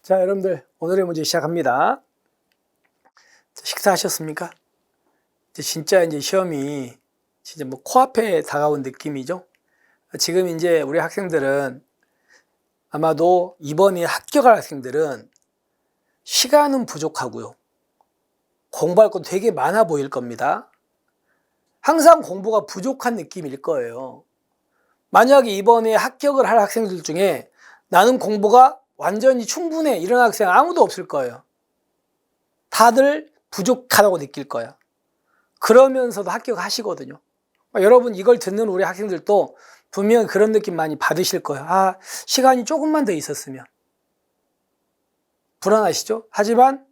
자, 여러분들 오늘의 문제 시작합니다. 식사하셨습니까? 진짜 시험이 진짜 코앞에 다가온 느낌이죠. 지금 이제 우리 학생들은 아마도 이번에 합격할 학생들은 시간은 부족하고요. 공부할 건 되게 많아 보일 겁니다. 항상 공부가 부족한 느낌일 거예요. 만약에 이번에 합격을 할 학생들 중에 나는 공부가 완전히 충분해 이런 학생 아무도 없을 거예요. 다들 부족하다고 느낄 거야. 그러면서도 합격하시거든요. 여러분 이걸 듣는 우리 학생들도 분명 그런 느낌 많이 받으실 거예요. 아, 시간이 조금만 더 있었으면. 불안하시죠? 하지만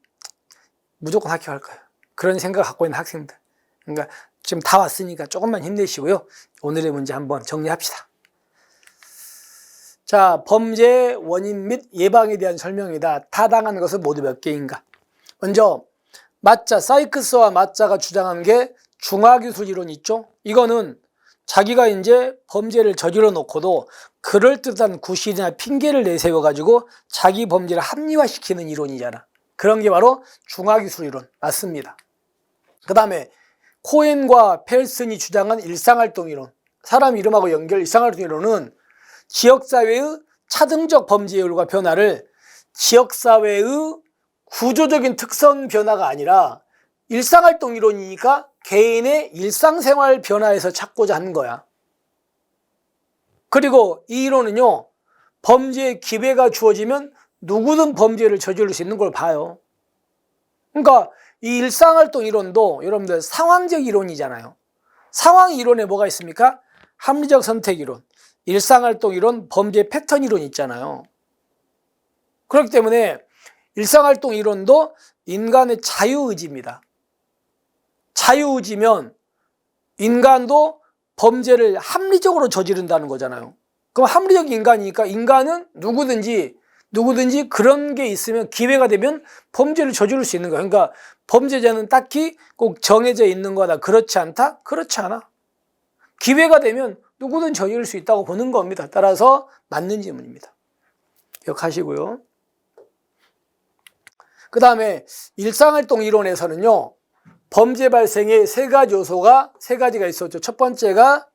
무조건 합격할 거예요. 그런 생각 갖고 있는 학생들. 그러니까 지금 다 왔으니까 조금만 힘내시고요. 오늘의 문제 한번 정리합시다. 자, 범죄의 원인 및 예방에 대한 설명이다. 타당한 것은 모두 몇 개인가? 먼저 맞자, 사이크스와 맞자가 주장하는 게 중화기술 이론 있죠? 이거는 자기가 이제 범죄를 저질러 놓고도 그럴듯한 구실이나 핑계를 내세워가지고 자기 범죄를 합리화시키는 이론이잖아. 그런 게 바로 중화기술 이론 맞습니다. 그 다음에 코엔과 펠슨이 주장한 일상활동 이론, 사람 이름하고 연결 일상활동 이론은 지역사회의 차등적 범죄율과 변화를 지역사회의 구조적인 특성 변화가 아니라 일상활동 이론이니까 개인의 일상생활 변화에서 찾고자 하는 거야. 그리고 이 이론은요, 범죄의 기회가 주어지면 누구든 범죄를 저지를 수 있는 걸 봐요. 그러니까 이 일상활동 이론도 여러분들 상황적 이론이잖아요. 상황 이론에 뭐가 있습니까? 합리적 선택 이론, 일상활동 이론, 범죄 패턴 이론 있잖아요. 그렇기 때문에 일상활동 이론도 인간의 자유의지입니다. 자유의지면 인간도 범죄를 합리적으로 저지른다는 거잖아요. 그럼 합리적 인간이니까 인간은 누구든지 그런 게 있으면 기회가 되면 범죄를 저지를 수 있는 거야. 그러니까 범죄자는 딱히 꼭 정해져 있는 거다. 그렇지 않다? 그렇지 않아. 기회가 되면 누구든 저지를 수 있다고 보는 겁니다. 따라서 맞는 질문입니다. 기억하시고요. 그 다음에 일상활동 이론에서는요, 범죄 발생에 세 가지가 있었죠. 첫 번째가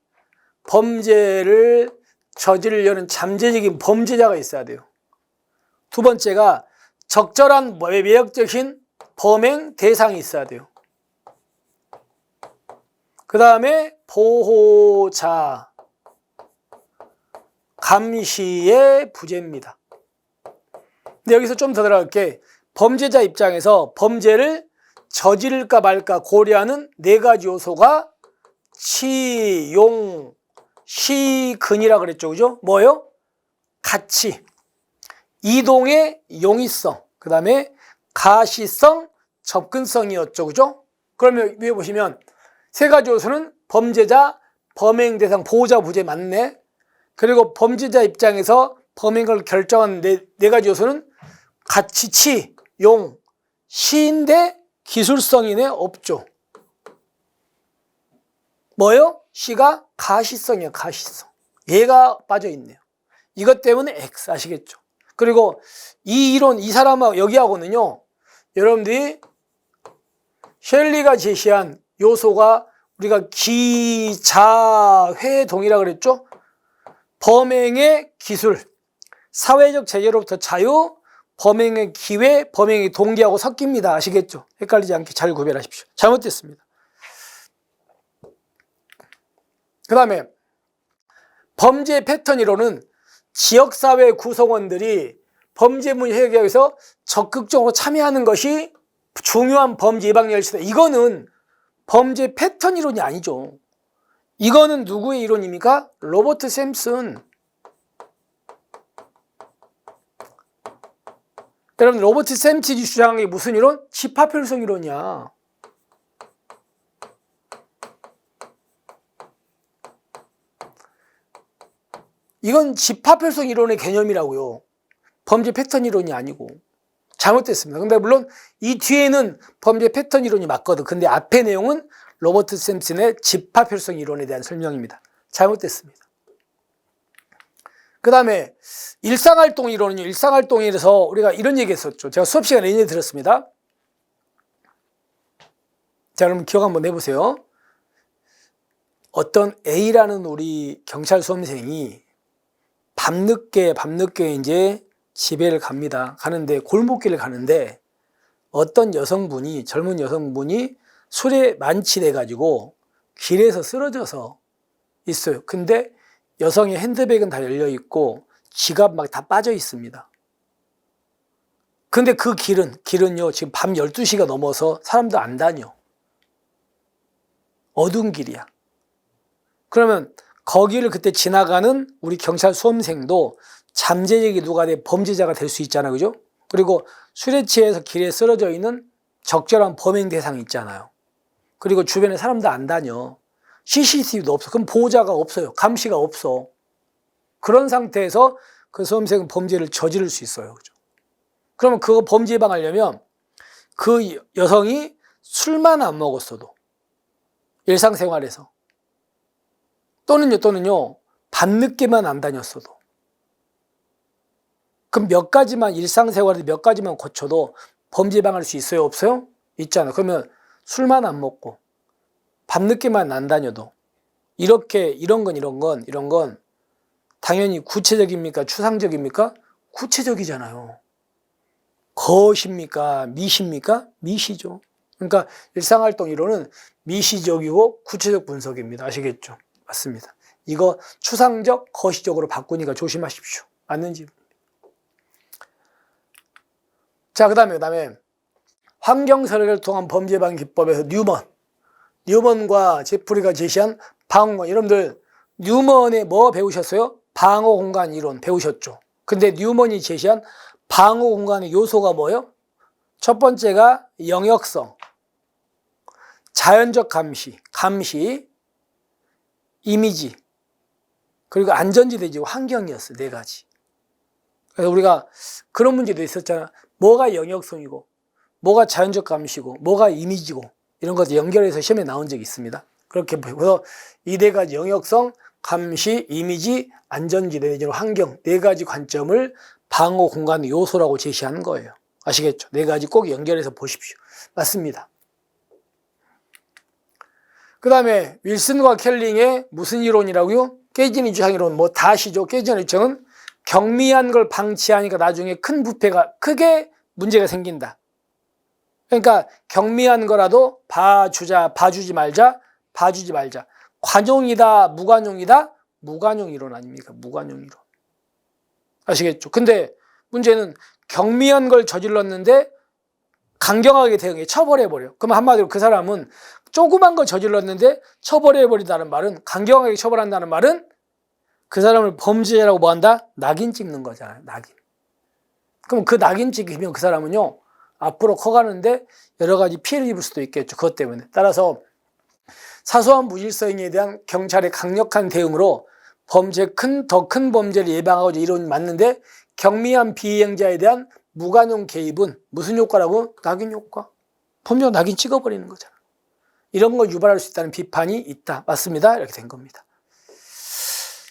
범죄를 저지르려는 잠재적인 범죄자가 있어야 돼요. 두 번째가 적절한 매력적인 범행 대상이 있어야 돼요. 그 다음에 보호자, 감시의 부재입니다. 근데 여기서 좀 더 들어갈게. 범죄자 입장에서 범죄를 저지를까 말까 고려하는 네 가지 요소가 치, 용, 시, 근이라 그랬죠. 그죠? 뭐요? 가치, 이동의 용이성, 그 다음에 가시성, 접근성이었죠. 그죠? 그러면 위에 보시면 세 가지 요소는 범죄자, 범행 대상, 보호자, 부재 맞네. 그리고 범죄자 입장에서 범행을 결정하는 네 가지 요소는 가치, 치, 용, 시인데 기술성이네 없죠. 뭐요? 시가 가시성이에요. 가시성. 얘가 빠져있네요. 이것 때문에 X 아시겠죠? 그리고 이 이론, 이 사람하고 여기하고는요, 여러분들이 셸리가 제시한 요소가 우리가 기자회동이라고 그랬죠? 범행의 기술, 사회적 제재로부터 자유, 범행의 기회, 범행의 동기하고 섞입니다. 아시겠죠? 헷갈리지 않게 잘 구별하십시오. 잘못됐습니다. 그 다음에 범죄 패턴 이론은 지역사회 구성원들이 범죄 문제 해결에 위해서 적극적으로 참여하는 것이 중요한 범죄 예방 열쇠다. 이거는 범죄 패턴 이론이 아니죠. 이거는 누구의 이론입니까? 로버트 샘슨. 여러분, 로버트 샘슨이 주장한 게 무슨 이론? 집합혈성 이론이야. 이건 집합혈성 이론의 개념이라고요. 범죄 패턴 이론이 아니고. 잘못됐습니다. 근데 물론 이 뒤에는 범죄 패턴 이론이 맞거든. 근데 앞의 내용은 로버트 샘슨의 집합혈성 이론에 대한 설명입니다. 잘못됐습니다. 그 다음에 일상활동 이론은요. 일상활동에서 우리가 이런 얘기 했었죠. 제가 수업 시간에 이런 얘기 들었습니다. 자, 그럼 기억 한번 해보세요. 어떤 A라는 우리 경찰 수험생이 밤늦게 이제 집에를 갑니다. 가는데 골목길을 가는데 어떤 여성분이, 젊은 여성분이 술에 만취돼 가지고 길에서 쓰러져서 있어요. 근데 여성의 핸드백은 다 열려 있고 지갑 막 다 빠져 있습니다. 근데 그 길은요, 지금 밤 12시가 넘어서 사람도 안 다녀. 어두운 길이야. 그러면 거기를 그때 지나가는 우리 경찰 수험생도 잠재력이 누가 돼 범죄자가 될 수 있잖아요. 그죠? 그리고 술에 취해서 길에 쓰러져 있는 적절한 범행 대상이 있잖아요. 그리고 주변에 사람도 안 다녀. CCTV도 없어. 그럼 보호자가 없어요. 감시가 없어. 그런 상태에서 그 수험생은 범죄를 저지를 수 있어요. 그죠? 그러면 그거 범죄 예방하려면 그 여성이 술만 안 먹었어도 일상생활에서 또는요 밤늦게만 안 다녔어도 그럼 몇 가지만 일상생활에 몇 가지만 고쳐도 범죄 예방할 수 있어요? 없어요? 있잖아. 그러면 술만 안 먹고 밤늦게만 안 다녀도 이렇게 이런 건 당연히 구체적입니까? 추상적입니까? 구체적이잖아요. 거십니까? 미십니까? 미시죠. 그러니까 일상활동 이론은 미시적이고 구체적 분석입니다. 아시겠죠? 맞습니다. 이거 추상적, 거시적으로 바꾸니까 조심하십시오. 맞는지. 자, 그 다음에 환경설계를 통한 범죄 예방 기법에서 뉴먼과 제프리가 제시한 방어공간. 여러분들 뉴먼의 뭐 배우셨어요? 방어공간 이론 배우셨죠? 근데 뉴먼이 제시한 방어공간의 요소가 뭐예요? 첫 번째가 영역성, 자연적 감시, 이미지, 그리고 안전지대지 환경이었어요. 4가지. 그래서 우리가 그런 문제도 있었잖아. 뭐가 영역성이고, 뭐가 자연적 감시고, 뭐가 이미지고, 이런 것들 연결해서 시험에 나온 적이 있습니다. 그렇게 보여서 이 4가지 영역성, 감시, 이미지, 안전지대 내지는 환경 4가지 관점을 방어 공간의 요소라고 제시하는 거예요. 아시겠죠? 4가지 꼭 연결해서 보십시오. 맞습니다. 그 다음에 윌슨과 켈링의 무슨 이론이라고요? 깨지는 유창 이론 뭐 다 아시죠? 깨지는 유창은 경미한 걸 방치하니까 나중에 큰 부패가 크게 문제가 생긴다. 그러니까 경미한 거라도 봐주지 말자. 관용이다, 무관용이다? 무관용 이론 아닙니까? 무관용 이론. 아시겠죠? 근데 문제는 경미한 걸 저질렀는데 강경하게 대응해 처벌해버려. 그럼 한마디로 그 사람은 조그만 걸 저질렀는데 처벌해버린다는 말은, 강경하게 처벌한다는 말은 그 사람을 범죄자라고 뭐한다? 낙인 찍는 거잖아요. 낙인. 그럼 그 낙인 찍히면 그 사람은요 앞으로 커가는데 여러 가지 피해를 입을 수도 있겠죠. 그것 때문에. 따라서 사소한 무질서행위에 대한 경찰의 강력한 대응으로 더 큰 범죄를 예방하고자 이론이 맞는데, 경미한 비행자에 대한 무관용 개입은 무슨 효과라고? 낙인 효과. 범죄가 낙인 찍어버리는 거잖아. 이런 걸 유발할 수 있다는 비판이 있다. 맞습니다. 이렇게 된 겁니다.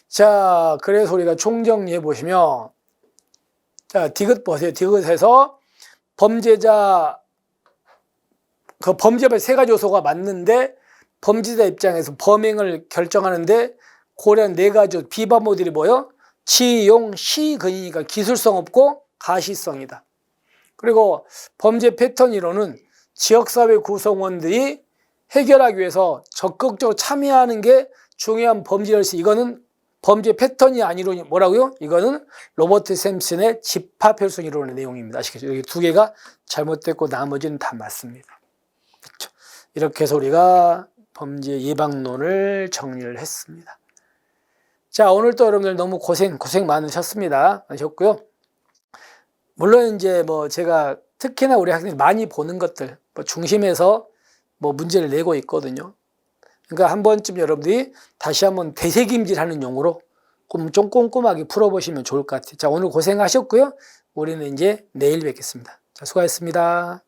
자, 그래서 우리가 총정리해 보시면, 자, 디귿 보세요. 디귿에서 범죄자 3가지 요소가 맞는데, 범죄자 입장에서 범행을 결정하는데 고려한 4가지 비반 모델이 뭐예요? 치용, 시근이니까 기술성 없고 가시성이다. 그리고 범죄 패턴 이론은 지역사회 구성원들이 해결하기 위해서 적극적으로 참여하는 게 중요한 범죄였어. 이거는 범죄 패턴이 아니로 뭐라고요? 이거는 로버트 샘슨의 집합혈성 이론의 내용입니다. 아시겠죠? 여기 2개가 잘못됐고 나머지는 다 맞습니다. 그렇죠? 이렇게 해서 우리가 범죄 예방론을 정리를 했습니다. 자, 오늘도 여러분들 너무 고생 많으셨습니다. 하셨고요. 물론 이제 뭐 제가 특히나 우리 학생들이 많이 보는 것들 중심에서 문제를 내고 있거든요. 그러니까 한 번쯤 여러분들이 다시 한번 되새김질하는 용어로 좀 꼼꼼하게 풀어보시면 좋을 것 같아요. 자, 오늘 고생하셨고요. 우리는 이제 내일 뵙겠습니다. 자, 수고하셨습니다.